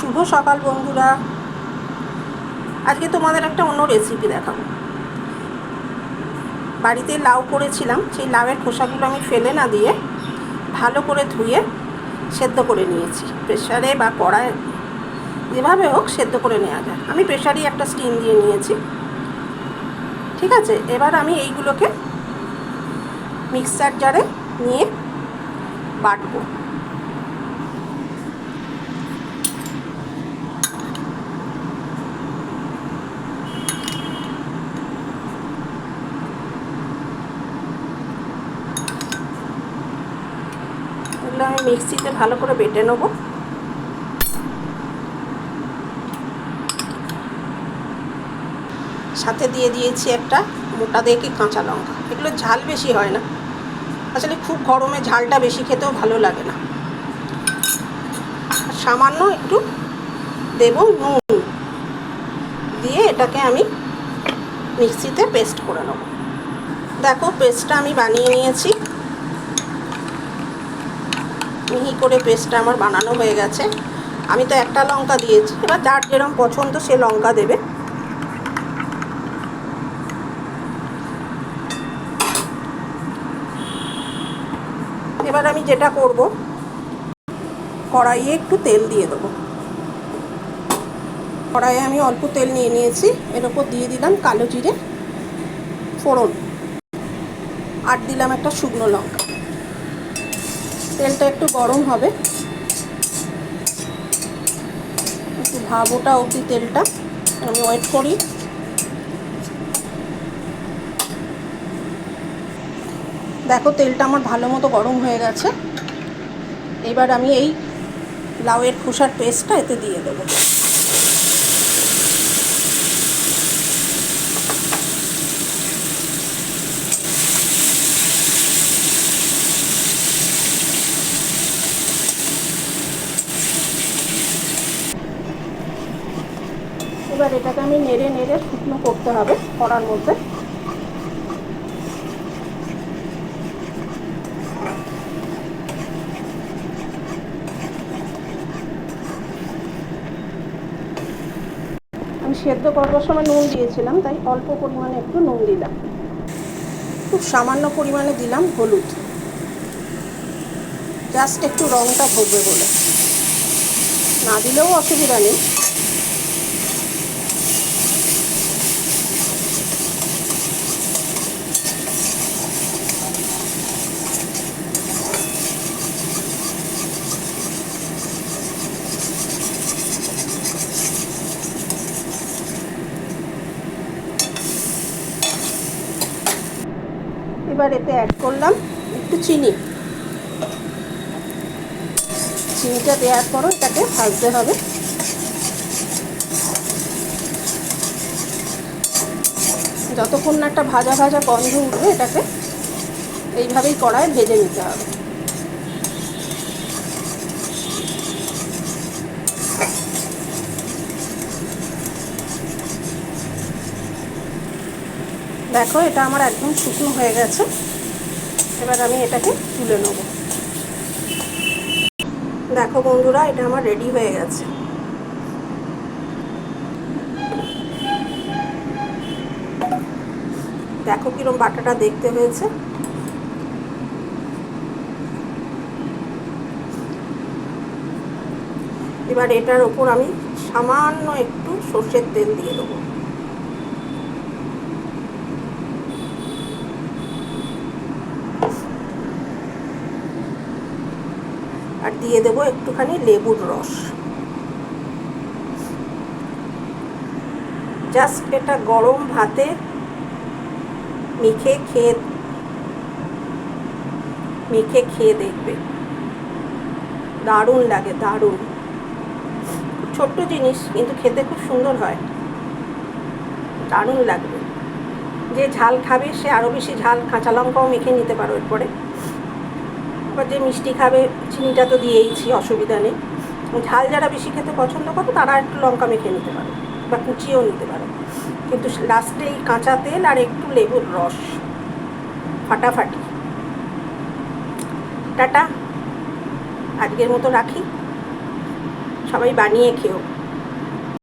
শুভ সকাল বন্ধুরা। আজকে তোমাদের একটা অন্য রেসিপি দেখাবো। বাড়িতে লাউ করেছিলাম, সেই লাউয়ের খোসাগুলো আমি ফেলে না দিয়ে ভালো করে ধুয়ে সেদ্ধ করে নিয়েছি। প্রেসারে বা কড়ায় যেভাবে হোক সেদ্ধ করে নেওয়া যায়। আমি প্রেসারেই একটা স্টিম দিয়ে নিয়েছি। ঠিক আছে, এবার আমি এইগুলোকে মিক্সার জারে নিয়ে বাটবো। এগুলো আমি মিক্সিতে ভালো করে বেটে নেবো। সাথে দিয়ে দিয়েছি একটা মোটা দেখে কাঁচা লঙ্কা। এগুলো ঝাল বেশি হয় না, আসলে খুব গরমে ঝালটা বেশি খেতেও ভালো লাগে না। সামান্য একটু দেব নুন, দিয়ে এটাকে আমি মিক্সিতে পেস্ট করে নেব। দেখো, পেস্টটা আমি বানিয়ে নিয়েছি। মিহি করে পেস্টটা আমার বানানো হয়ে গেছে। আমি তো একটা লঙ্কা দিয়েছি, এবার যার যেরকম পছন্দ সে লঙ্কা দেবে। এবার আমি যেটা করব, কড়াইয়ে একটু তেল দিয়ে দেবো। কড়াইয়ে আমি অল্প তেল নিয়ে নিয়েছি। এর ওপর দিয়ে দিলাম কালো জিরে ফোড়ন, আর দিলাম একটা শুকনো লঙ্কা। তেলটা একটু গরম হবে, একটু ভাব ওঠা অবধি তেলটা আমি ওয়েট করি। দেখো, তেলটা আমার ভালো মতো গরম হয়ে গেছে। এবার আমি এই লাউয়ের খোসার পেস্টটা এতে দিয়ে দেবো। এবার এটাকে আমি নেড়ে নেড়ে শুকনো করতে হবে কড়ার মধ্যে। আমি সেদ্ধ করবার সময় নুন দিয়েছিলাম, তাই অল্প পরিমাণে একটু নুন দিলাম। খুব সামান্য পরিমাণে দিলাম হলুদ, জাস্ট একটু রঙটা ধরবে বলে, না দিলেও অসুবিধা নেই। এবার এতে অ্যাড করলাম একটু চিনি। চিনিটা দেওয়ার পরও এটাকে ভাজতে হবে। যতক্ষণ না একটা ভাজা ভাজা গন্ধ উঠবে, এটাকে এইভাবেই কড়ায় ভেজে নিতে হবে। দেখো, এটা আমার একদম শুকনো হয়ে গেছে। এবার আমি এটাকে তুলে নেব। দেখো বন্ধুরা, এটা আমার রেডি হয়ে গেছে। দেখো কিরম বাটাটা দেখতে হয়েছে। এবার এটার ওপর আমি সামান্য একটু সর্ষের তেল দিয়ে দেবো। আর দিয়ে দেবো একটুখানি লেবুর রস। জাস্ট এটা গরম ভাতে মেখে খেয়ে দেখবে, দারুণ লাগে, দারুণ। ছোট্ট জিনিস কিন্তু খেতে খুব সুন্দর হয়, দারুণ লাগবে। যে ঝাল খাবে সে আরও বেশি ঝাল কাঁচা লঙ্কাও মেখে নিতে পারো এরপরে। এবার যে মিষ্টি খাবে, চিনিটা তো দিয়েইছি, অসুবিধা নেই। ঝাল যারা বেশি খেতে পছন্দ করো তারা একটু লঙ্কা মেখে নিতে পারো বা কুচিয়েও নিতে পারো। কিন্তু লাস্টে এই কাঁচা তেল আর একটু লেবুর রস, ফাটাফাটি। টাটা, আজকের মতো রাখি। সবাই বানিয়ে খেও।